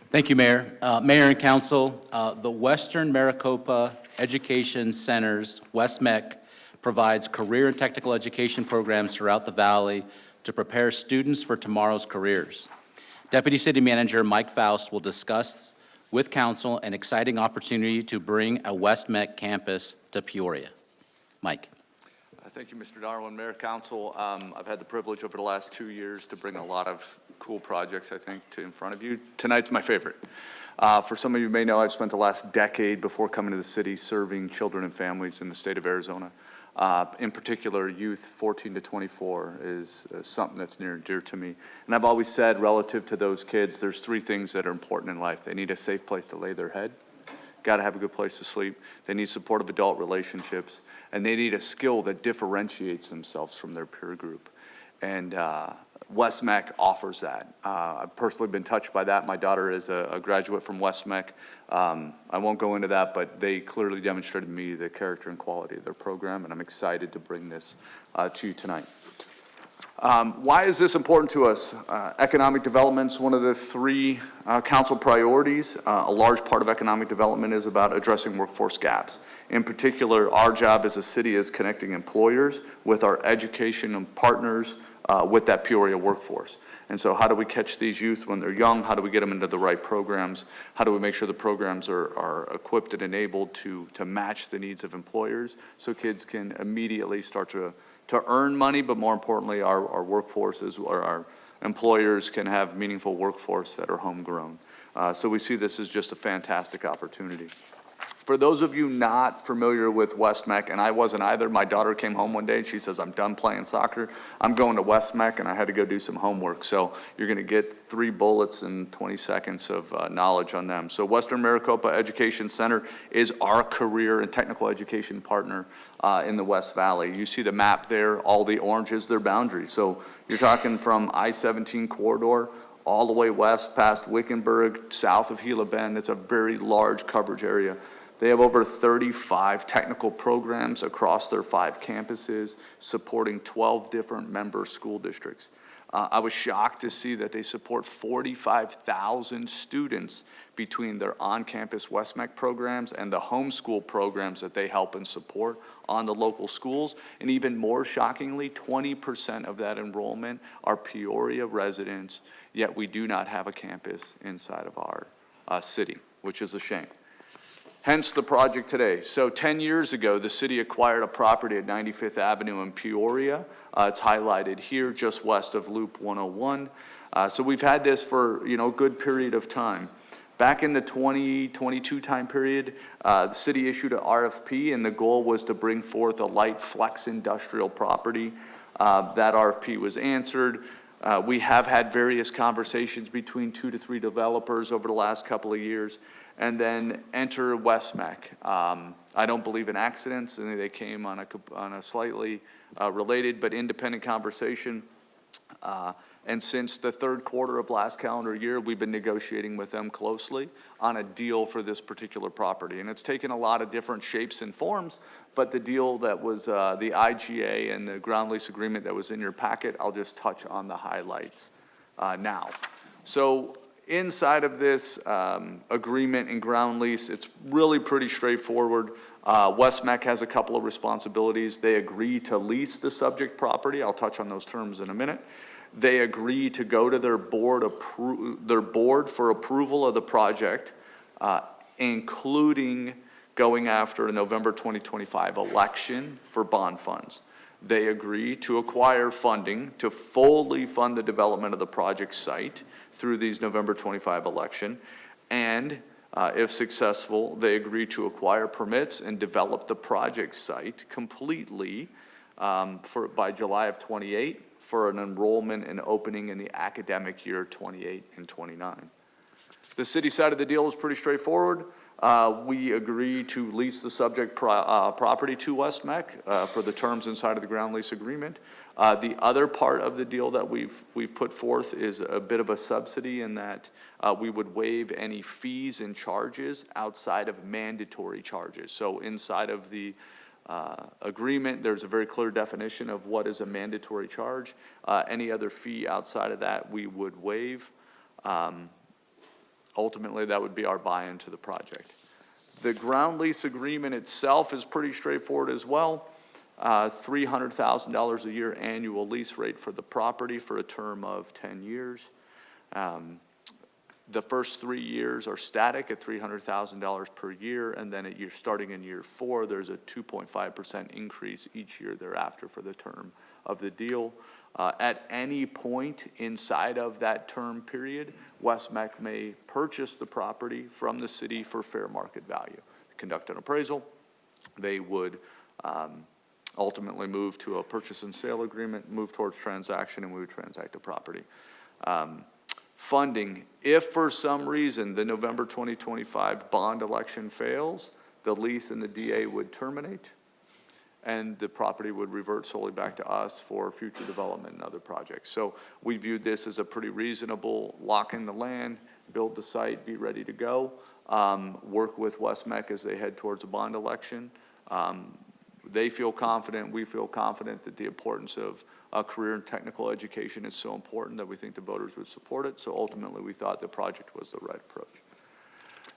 Thank you, Mayor. Mayor and Council, the Western Maricopa Education Center's West-MEC provides career and technical education programs throughout the Valley to prepare students for tomorrow's careers. Deputy City Manager Mike Faust will discuss with Council an exciting opportunity to bring a West-MEC campus to Peoria. Mike. Thank you, Mr. Darwin. Mayor, Council, I've had the privilege over the last 2 years to bring a lot of cool projects, I think, in front of you. Tonight's my favorite. For some of you may know, I've spent the last decade before coming to the city serving children and families in the state of Arizona. In particular, youth 14 to 24 is something that's near and dear to me. And I've always said, relative to those kids, there's 3 things that are important in life. They need a safe place to lay their head, got to have a good place to sleep, they need supportive adult relationships, and they need a skill that differentiates themselves from their peer group. And West-MEC offers that. I've personally been touched by that. My daughter is a graduate from West-MEC. I won't go into that, but they clearly demonstrated to me the character and quality of their program, and I'm excited to bring this to you tonight. Why is this important to us? Economic development is one of the 3 council priorities. A large part of economic development is about addressing workforce gaps. In particular, our job as a city is connecting employers with our education and partners with that Peoria workforce. And so how do we catch these youth when they're young? How do we get them into the right programs? How do we make sure the programs are equipped and enabled to match the needs of employers so kids can immediately start to earn money, but more importantly, our workforces or our employers can have meaningful workforce that are homegrown. So we see this as just a fantastic opportunity. For those of you not familiar with West-MEC, and I wasn't either, my daughter came home one day and she says, I'm done playing soccer. I'm going to West-MEC, and I had to go do some homework. So you're going to get 3 bullets and 20 seconds of knowledge on them. So Western Maricopa Education Center is our career and technical education partner in the West Valley. You see the map there, all the orange is their boundary. So you're talking from I-17 corridor all the way west past Wickenburg, south of Gila Bend. It's a very large coverage area. They have over 35 technical programs across their 5 campuses, supporting 12 different member school districts. I was shocked to see that they support 45,000 students between their on-campus West-MEC programs and the homeschool programs that they help and support on the local schools. And even more shockingly, 20% of that enrollment are Peoria residents, yet we do not have a campus inside of our city, which is a shame. Hence the project today. So 10 years ago, the city acquired a property at 95th Avenue in Peoria. It's highlighted here just west of Loop 101. So we've had this for a good period of time. Back in the 2022 time period, the city issued an RFP, and the goal was to bring forth a light flex industrial property. That RFP was answered. We have had various conversations between 2 to 3 developers over the last couple of years. And then enter West-MEC. I don't believe in accidents, and they came on a slightly related but independent conversation. And since the 3rd quarter of last calendar year, we've been negotiating with them closely on a deal for this particular property. And it's taken a lot of different shapes and forms, but the deal that was the IGA and the ground lease agreement that was in your packet, I'll just touch on the highlights now. So inside of this agreement and ground lease, it's really pretty straightforward. West-MEC has a couple of responsibilities. They agree to lease the subject property. I'll touch on those terms in a minute. They agree to go to their board for approval of the project, including going after a November 2025 election for bond funds. They agree to acquire funding to fully fund the development of the project site through these November 25 election, and if successful, they agree to acquire permits and develop the project site completely by July of 28 for an enrollment and opening in the academic year 28 and 29. The city side of the deal is pretty straightforward. We agree to lease the subject property to West-MEC for the terms inside of the ground lease agreement. The other part of the deal that we've put forth is a bit of a subsidy in that we would waive any fees and charges outside of mandatory charges. So inside of the agreement, there's a very clear definition of what is a mandatory charge. Any other fee outside of that we would waive. Ultimately, that would be our buy-in to the project. The ground lease agreement itself is pretty straightforward as well. $300,000 a year annual lease rate for the property for a term of 10 years. The first 3 years are static at $300,000 per year, and then starting in year 4, there's a 2.5% increase each year thereafter for the term of the deal. At any point inside of that term period, West-MEC may purchase the property from the city for fair market value, conduct an appraisal. They would ultimately move to a purchase and sale agreement, move towards transaction, and we would transact the property. Funding, if for some reason the November 2025 bond election fails, the lease and the DA would terminate, and the property would revert solely back to us for future development and other projects. So we viewed this as a pretty reasonable lock in the land, build the site, be ready to go, work with West-MEC as they head towards a bond election. They feel confident, we feel confident that the importance of career and technical education is so important that we think the voters would support it. So ultimately, we thought the project was the right approach.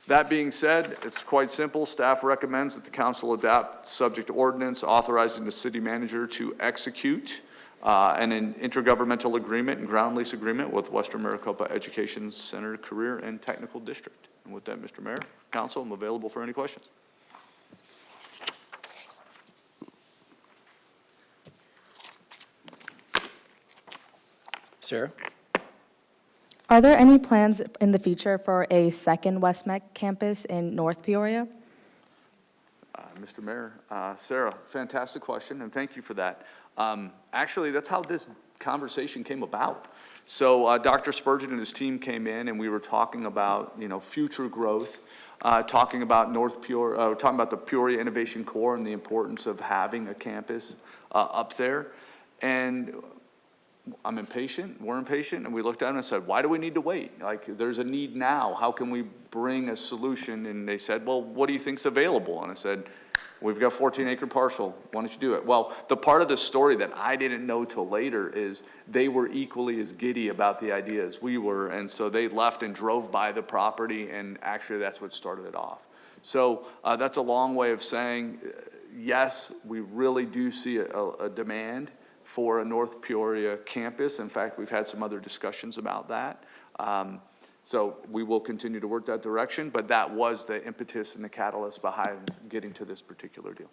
That being said, it's quite simple. Staff recommends that the council adopt subject ordinance authorizing the city manager to execute an intergovernmental agreement and ground lease agreement with Western Maricopa Education Center Career and Technical District. And with that, Mr. Mayor, council, I'm available for any questions. Sarah? Are there any plans in the future for a second West-MEC campus in North Peoria? Mr. Mayor, Sarah, fantastic question, and thank you for that. Actually, that's how this conversation came about. So Dr. Spurgeon and his team came in, and we were talking about, future growth, talking about North Peoria, talking about the Peoria Innovation Core and the importance of having a campus up there. And I'm impatient, we're impatient, and we looked at them and said, why do we need to wait? Like, there's a need now. How can we bring a solution? And they said, well, what do you think's available? And I said, we've got a 14-acre parcel. Why don't you do it? Well, the part of the story that I didn't know till later is they were equally as giddy about the idea as we were, and so they left and drove by the property, and actually that's what started it off. So that's a long way of saying, yes, we really do see a demand for a North Peoria campus. In fact, we've had some other discussions about that. So we will continue to work that direction, but that was the impetus and the catalyst behind getting to this particular deal.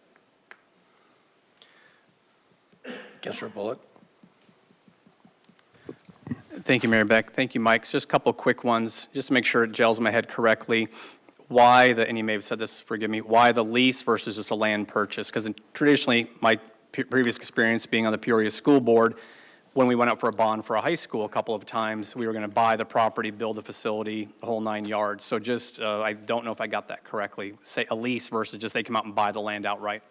Councilor Bullock? Thank you, Mayor Beck. Thank you, Mike. Just a couple of quick ones, just to make sure it gels in my head correctly. Why and you may have said this, forgive me, why the lease versus just a land purchase? Because traditionally, my previous experience being on the Peoria School Board, when we went out for a bond for a high school a couple of times, we were going to buy the property, build the facility, the whole 9 yards. So just, I don't know if I got that correctly. Say a lease versus just they come out and buy the land outright.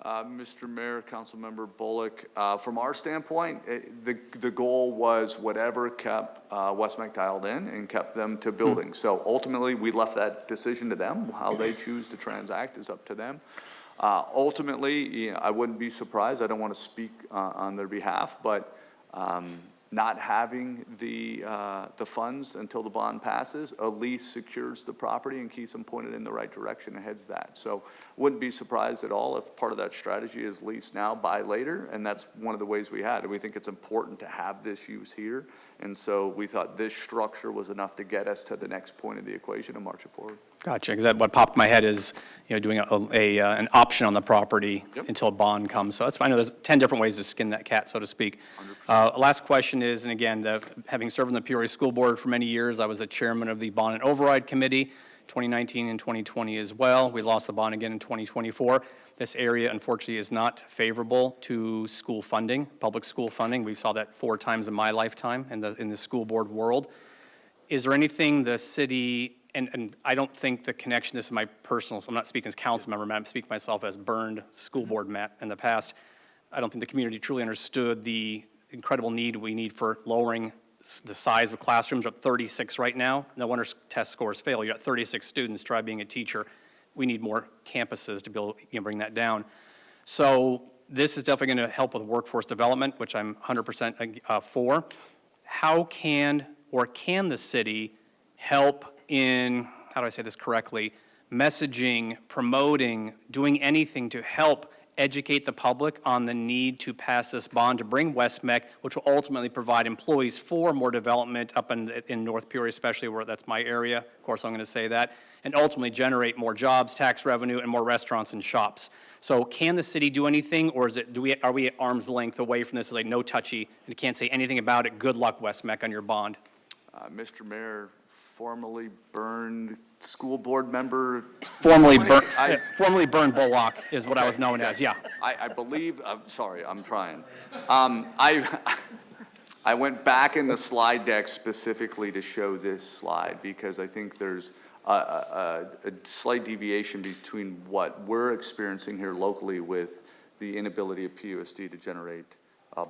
Mr. Mayor, Councilmember Bullock, from our standpoint, the goal was whatever kept West-MEC dialed in and kept them to building. So ultimately, we left that decision to them. How they choose to transact is up to them. Ultimately, I wouldn't be surprised. I don't want to speak on their behalf, but not having the funds until the bond passes, a lease secures the property and keeps them pointed in the right direction and heads that. So wouldn't be surprised at all if part of that strategy is lease now, buy later, and that's one of the ways we had. We think it's important to have this use here, and so we thought this structure was enough to get us to the next point of the equation and march it forward. Gotcha, because what popped in my head is, doing an option on the property until a bond comes. So that's fine. I know there's 10 different ways to skin that cat, so to speak. Last question is, and again, having served on the Peoria School Board for many years, I was the chairman of the Bond and Override Committee, 2019 and 2020 as well. We lost the bond again in 2024. This area, unfortunately, is not favorable to school funding, public school funding. We saw that 4 times in my lifetime in the school board world. Is there anything the city, and I don't think the connection, this is my personal, so I'm not speaking as council member, Matt, I'm speaking myself as burned school board Matt in the past. I don't think the community truly understood the incredible need we need for lowering the size of classrooms. We're at 36 right now. No wonder test scores fail. You got 36 students. Try being a teacher. We need more campuses to be able to bring that down. So this is definitely going to help with workforce development, which I'm 100% for. How can the city help in, how do I say this correctly, messaging, promoting, doing anything to help educate the public on the need to pass this bond to bring West-MEC, which will ultimately provide employees for more development up in North Peoria, especially where that's my area. Of course, I'm going to say that, and ultimately generate more jobs, tax revenue, and more restaurants and shops. So can the city do anything, or is it, are we at arm's length away from this, like no touchy, and can't say anything about it? Good luck, West-MEC, on your bond. Mr. Mayor, formerly burned school board member. Formerly I- burned Bullock is what I was known as, yeah. I believe, I'm sorry, I'm trying. I went back in the slide deck specifically to show this slide because I think there's a slight deviation between what we're experiencing here locally with the inability of PUSD to generate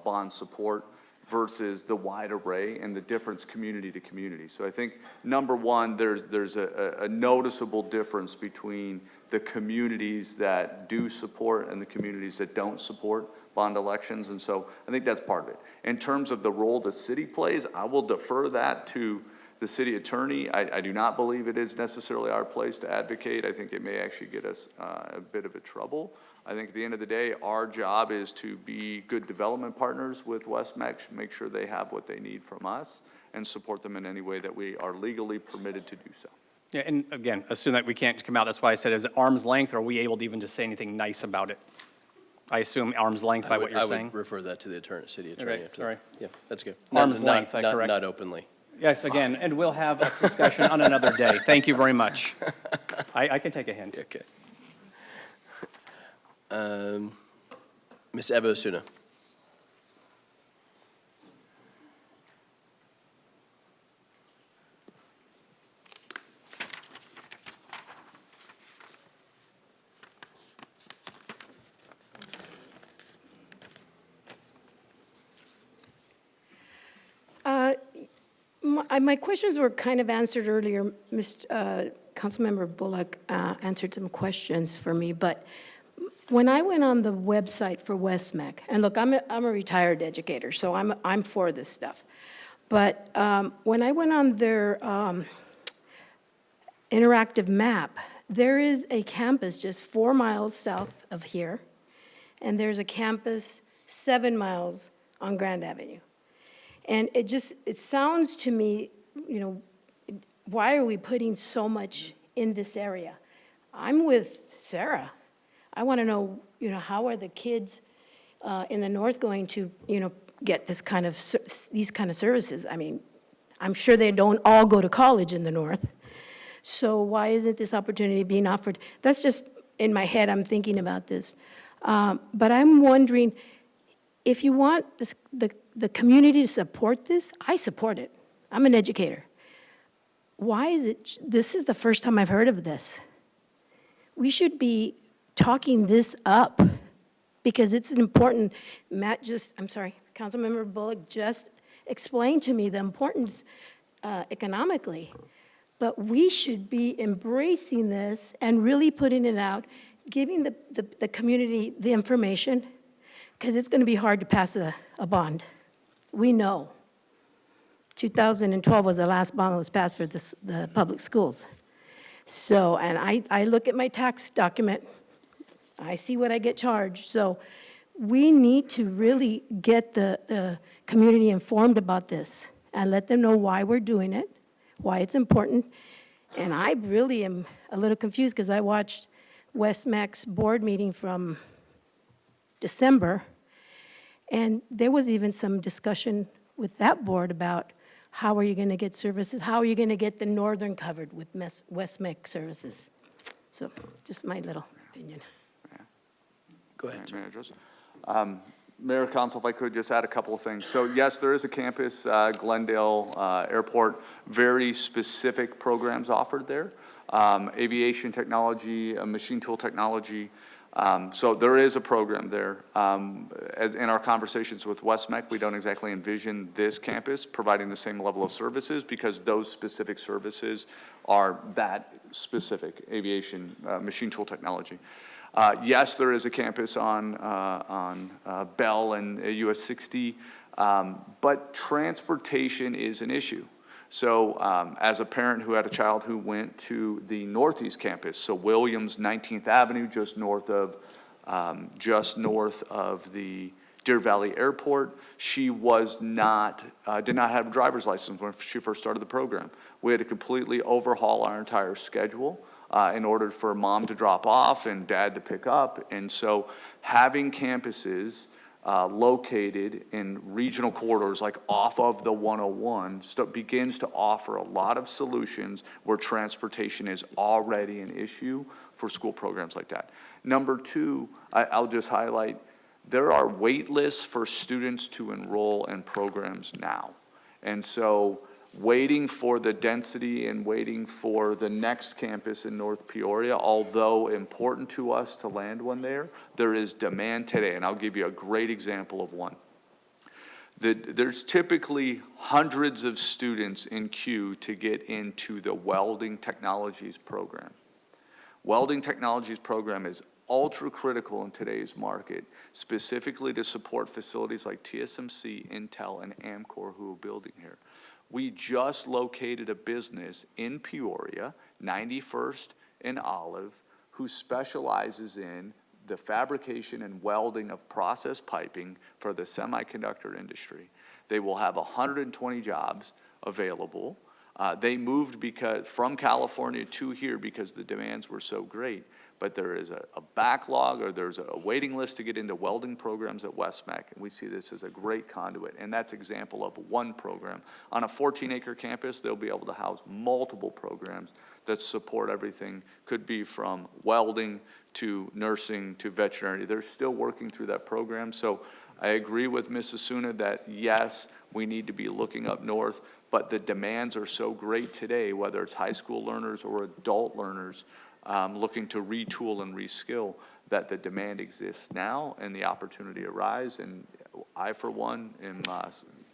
bond support versus the wide array and the difference community to community. So I think, number one, there's a noticeable difference between the communities that do support and the communities that don't support bond elections, and so I think that's part of it. In terms of the role the city plays, I will defer that to the city attorney. I do not believe it is necessarily our place to advocate. I think it may actually get us a bit of a trouble. I think at the end of the day, our job is to be good development partners with West-MEC, make sure they have what they need from us, and support them in any way that we are legally permitted to do so. Yeah, and again, assume that we can't come out, that's why I said, is it arm's length, or are we able to even just say anything nice about it? I assume arm's length by what you're saying? I would refer that to the city attorney. Okay, sorry. Yeah, that's good. Arm's length, I correct. Not openly. Yes, again, and we'll have a discussion on another day. Thank you very much. I can take a hint. Okay. Ms. Eva Osuna. My questions were kind of answered earlier. Councilmember Bullock answered some questions for me, but when I went on the website for West-MEC, and look, I'm a retired educator, so I'm for this stuff. But when I went on their interactive map, there is a campus just 4 miles south of here, and there's a campus 7 miles on Grand Avenue. And it sounds to me, why are we putting so much in this area? I'm with Sarah. I want to know, how are the kids in the north going to, get these kind of services? I mean, I'm sure they don't all go to college in the north. So why isn't this opportunity being offered? That's just in my head, I'm thinking about this. But I'm wondering, if you want the community to support this, I support it. I'm an educator. Why is it, this is the first time I've heard of this. We should be talking this up because it's an important, Councilmember Bullock just explained to me the importance economically. But we should be embracing this and really putting it out, giving the community the information, because it's going to be hard to pass a bond. We know. 2012 was the last bond that was passed for the public schools. So, and I look at my tax document, I see what I get charged. So we need to really get the community informed about this and let them know why we're doing it, why it's important. And I really am a little confused because I watched West-MEC's board meeting from December, and there was even some discussion with that board about how are you going to get services, how are you going to get the northern covered with West-MEC services. So just my little opinion. Go ahead, sir. May I address? Mayor, Council, if I could just add a couple of things. So yes, there is a campus, Glendale Airport, very specific programs offered there. Aviation technology, machine tool technology. So there is a program there. In our conversations with West-MEC, we don't exactly envision this campus providing the same level of services because those specific services are that specific, aviation, machine tool technology. Yes, there is a campus on Bell and US 60, but transportation is an issue. So as a parent who had a child who went to the Northeast campus, so Williams 19th Avenue, just north of the Deer Valley Airport, she was not, did not have a driver's license when she first started the program. We had to completely overhaul our entire schedule in order for mom to drop off and dad to pick up. And so having campuses located in regional corridors like off of the 101 begins to offer a lot of solutions where transportation is already an issue for school programs like that. Number two, I'll just highlight, there are wait lists for students to enroll in programs now. And so waiting for the density and waiting for the next campus in North Peoria, although important to us to land one there, there is demand today. And I'll give you a great example of one. There's typically hundreds of students in queue to get into the welding technologies program. Welding technologies program is ultra critical in today's market, specifically to support facilities like TSMC, Intel, and Amkor who are building here. We just located a business in Peoria, 91st and Olive, who specializes in the fabrication and welding of process piping for the semiconductor industry. They will have 120 jobs available. They moved from California to here because the demands were so great. But there is a backlog, or there's a waiting list to get into welding programs at West-MEC, and we see this as a great conduit, and that's example of one program. On a 14-acre campus, they'll be able to house multiple programs that support everything, could be from welding to nursing to veterinary. They're still working through that program, so I agree with Ms. Asuna that yes, we need to be looking up north, but the demands are so great today, whether it's high school learners or adult learners, looking to retool and reskill, that the demand exists now and the opportunity arise. And I, for one, am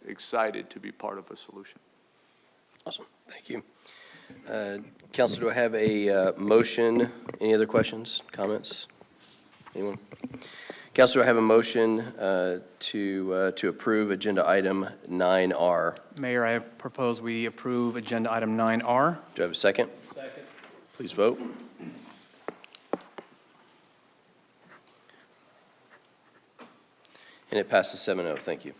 excited to be part of a solution. Awesome, thank you. Council, do I have a motion? Any other questions, comments? Anyone? Council, do I have a motion to approve agenda item 9R? Mayor, I propose we approve agenda item 9R. Do I have a second? Second. Please vote. And it passes 7-0. Thank you.